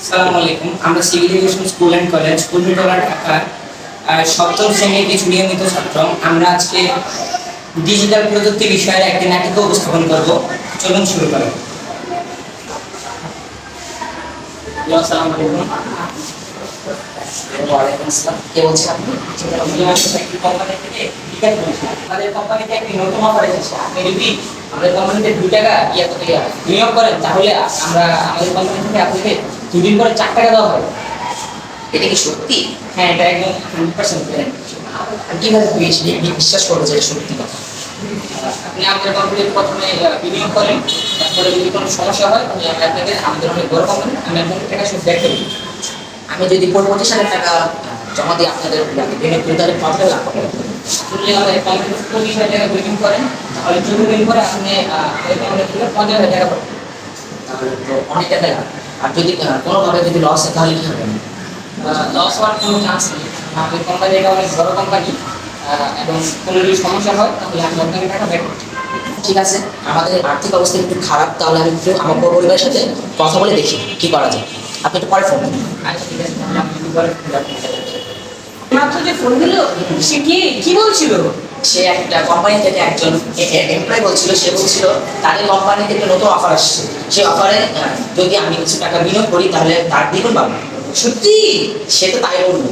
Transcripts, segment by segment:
আসসালামু আলাইকুম। আমরা civil aviation school and college Kurmitola ঢাকার সপ্তম শ্রেণীর কিছু নিয়মিত ছাত্র। আমরা আজকে ডিজিটাল প্রযুক্তি বিষয়ের একটি নাটক উপস্থাপন করব। চলুন শুরু করা যাক। আসসালামু আলাইকুম। ওয়ালাইকুম আসসালাম। কে বলছেন আপনি? একটি কোম্পানি থেকে টিকিট কিনেছিলাম। আমাদের কোম্পানিতে একটি নতুন অফার এসেছে। আপনি যদি আমাদের কোম্পানিতে 2 টাকা বিনিয়োগ করেন তাহলে আমরা আমাদের কোম্পানি থেকে আপনাকে 2 দিন পরে 4 টাকা দেওয়া হবে। এটা কি সত্যি? হ্যাঁ, এটা একদম 100% কিভাবে বিশ্বাস করবো যে এটা সত্যি কথা? আপনি আমাদের কোম্পানিতে প্রথমে বিনিয়োগ করেন, তারপরে যদি কোনো সমস্যা হয় তাহলে আমরা আপনাকে, আমাদের অনেক বড় কোম্পানি, আমি আপনাকে টাকা সব ব্যাক করে দিই। আমি যদি 25,000 টাকা জমা দিয়ে আপনাদের বিনিয়োগ করি তাহলে কত টাকা লাভ হবে? আপনি আমাদের কোম্পানিতে 25,000 টাকা বিনিয়োগ করেন তাহলে 14 দিন পরে আপনি আমাদের কোম্পানি থেকে 50,000 টাকা পাবেন। তাহলে তো অনেক টাকা লাভ। আর যদি কোনোভাবে যদি লস হয় তাহলে কি হবে? লস হওয়ার কোনো চান্স নেই। আমাদের কোম্পানি এটা অনেক বড় কোম্পানি, এবং কোনো যদি সমস্যা হয় তাহলে আমি আপনাকে টাকা ব্যাক করছি। ঠিক আছে, আমাদের আর্থিক অবস্থা একটু খারাপ, তাহলে আমি একটু আমার পরিবারের সাথে কথা বলে দেখি কি করা যায়। আপনি একটু পরে ফোন করুন। আচ্ছা, ঠিক আছে, তাহলে আপনি যদি বলেন তাহলে আপনি মাত্র যে ফোন দিল, সে কি বলছিল? সে একটা কোম্পানি থেকে একজন এমপ্লয় বলছিল, সে বলছিল তাদের কোম্পানি থেকে নতুন অফার আসছে। সেই অফারে যদি আমি কিছু টাকা বিনিয়োগ করি তাহলে তার দ্বিগুণ পাবো। সত্যি? সে তো তাই বললো।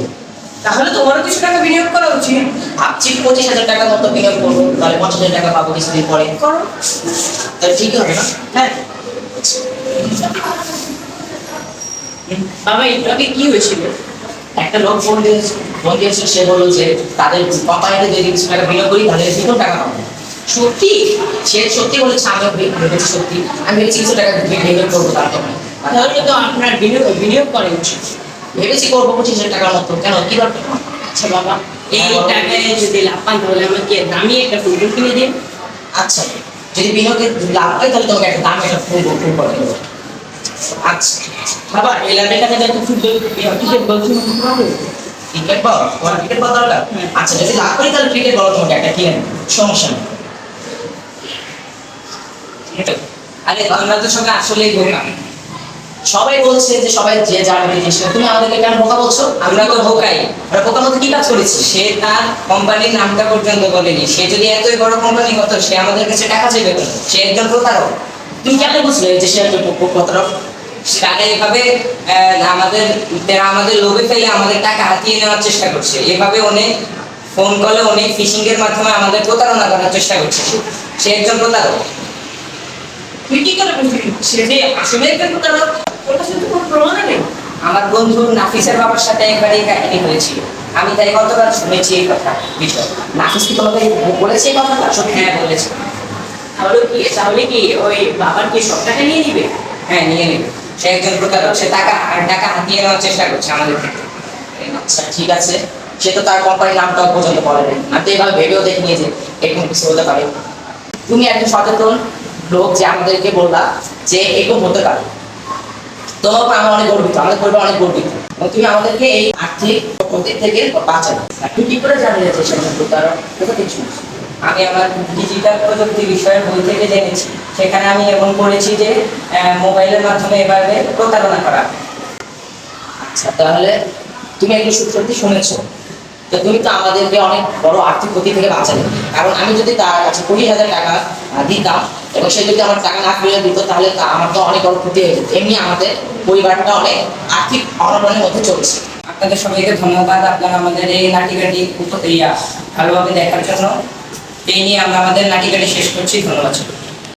তাহলে তোমারও কিছু টাকা বিনিয়োগ করা উচিত। ভাবছি 25,000 টাকার মতো বিনিয়োগ করবো, তাহলে 50,000 টাকা পাবো কিছুদিন পরে। করো। তাহলে ঠিক হবে না? হ্যাঁ। বাবা, একটু আগে কি হয়েছিল? একটা লোক ফোন দিয়েছিল, সে বললো যে তাদের কোম্পানিতে যদি কিছু টাকা বিনিয়োগ করি তাহলে দ্বিগুণ টাকা পাবো। সত্যি? সে সত্যি বলেছে, আমিও ভেবেছি সত্যি। আমি ভেবেছি কিছু টাকা বিনিয়োগ করবো তার কোম্পানি। তাহলে তো আপনার বিনিয়োগ করা উচিত। ভেবেছি করবো 25,000 টাকার মতো। কেন, কি দরকার? আচ্ছা বাবা, এই টাকায় যদি লাভ পান তাহলে আমাকে দামি একটা ফুটবল কিনে দিন। আচ্ছা, যদি বিনিয়োগে লাভ হয় তাহলে তোমাকে একটা দামি একটা ফুল করে দেবো। আচ্ছা বাবা, এই লাভের টাকা দিয়ে ফুটবল ক্রিকেট বলছি ক্রিকেট বল, তোমার ক্রিকেট বল দরকার? আচ্ছা, যদি লাভ করি তাহলে ক্রিকেট বল তোমাকে একটা কিনে দেবো, সমস্যা নেই। আরে তোমরা তো সবাই আসলেই বোকা। সবাই বলছে যে সবাই যে যার মধ্যে চেষ্টা, তুমি আমাদেরকে কেন বোকা বলছো? আমরা তো বোকাই। আমরা বোকার মধ্যে কি কাজ করেছি? সে তার কোম্পানির নামটা পর্যন্ত বলেনি। সে যদি এতই বড় কোম্পানি হতো সে আমাদের কাছে টাকা চাইবে কেন? সে একজন প্রতারক। তুমি কেন বুঝলে যে সে একটা প্রতারক? তারা এভাবে আমাদের লোভে ফেলে আমাদের টাকা হাতিয়ে নেওয়ার চেষ্টা করছে। এভাবে অনেক ফোন কলে, অনেক ফিশিং এর মাধ্যমে আমাদের প্রতারণা করার চেষ্টা করছে। সে একজন প্রতারক। তুই কি করে বুঝলি সে যে আসলে একটা প্রতারক? ওর কাছে তো কোনো প্রমাণ নেই। আমার বন্ধু নাফিসের বাবার সাথে একবার এই কাহিনী হয়েছিল। আমি তাই গতকাল শুনেছি এই কথা বিষয়। নাফিস কি তোমাকে বলেছে এই কথাটা? হ্যাঁ, বলেছে। তাহলে কি ওই বাবার কি সব টাকা নিয়ে নিবে? হ্যাঁ, নিয়ে নেবে। সে একজন প্রতারক। সে টাকা হাতিয়ে নেওয়ার চেষ্টা করছে আমাদের থেকে। আচ্ছা ঠিক আছে, সে তো তার কোম্পানির নামটাও পর্যন্ত বলেনি। আমি তো এভাবে ভেবেও দেখিনি যে এরকম কিছু হতে পারে। তুমি একজন সচেতন লোক যে আমাদেরকে বললা যে এরকম হতে পারে, তোমার উপর আমরা অনেক গর্বিত, আমাদের পরিবার অনেক গর্বিত। এবং তুমি আমাদেরকে এই আর্থিক ক্ষতি থেকে বাঁচাবে। তুমি কি করে জানলে যে সে একজন প্রতারক? কোথা থেকে শুনছো? আমি আমার ডিজিটাল প্রযুক্তি বিষয়ের বই থেকে জেনেছি। সেখানে আমি এমন পড়েছি যে মোবাইলের মাধ্যমে এভাবে প্রতারণা করা। আচ্ছা, তাহলে তুমি একটু সত্যি শুনেছো, তো তুমি তো আমাদেরকে অনেক বড় আর্থিক ক্ষতি থেকে বাঁচালে। কারণ আমি যদি তার কাছে 20,000 টাকা দিতাম এবং সে যদি আমার টাকা না ফিরিয়ে দিত তাহলে আমার তো অনেক বড় ক্ষতি হয়ে যেত। এমনি আমাদের পরিবারটা অনেক আর্থিক অনটনের মধ্যে চলছে। আপনাদের সবাইকে ধন্যবাদ। আপনারা আমাদের এই নাটিকাটি ভালোভাবে দেখার জন্য। এই নিয়ে আমরা আমাদের নাটিকাটি শেষ করছি। ধন্যবাদ।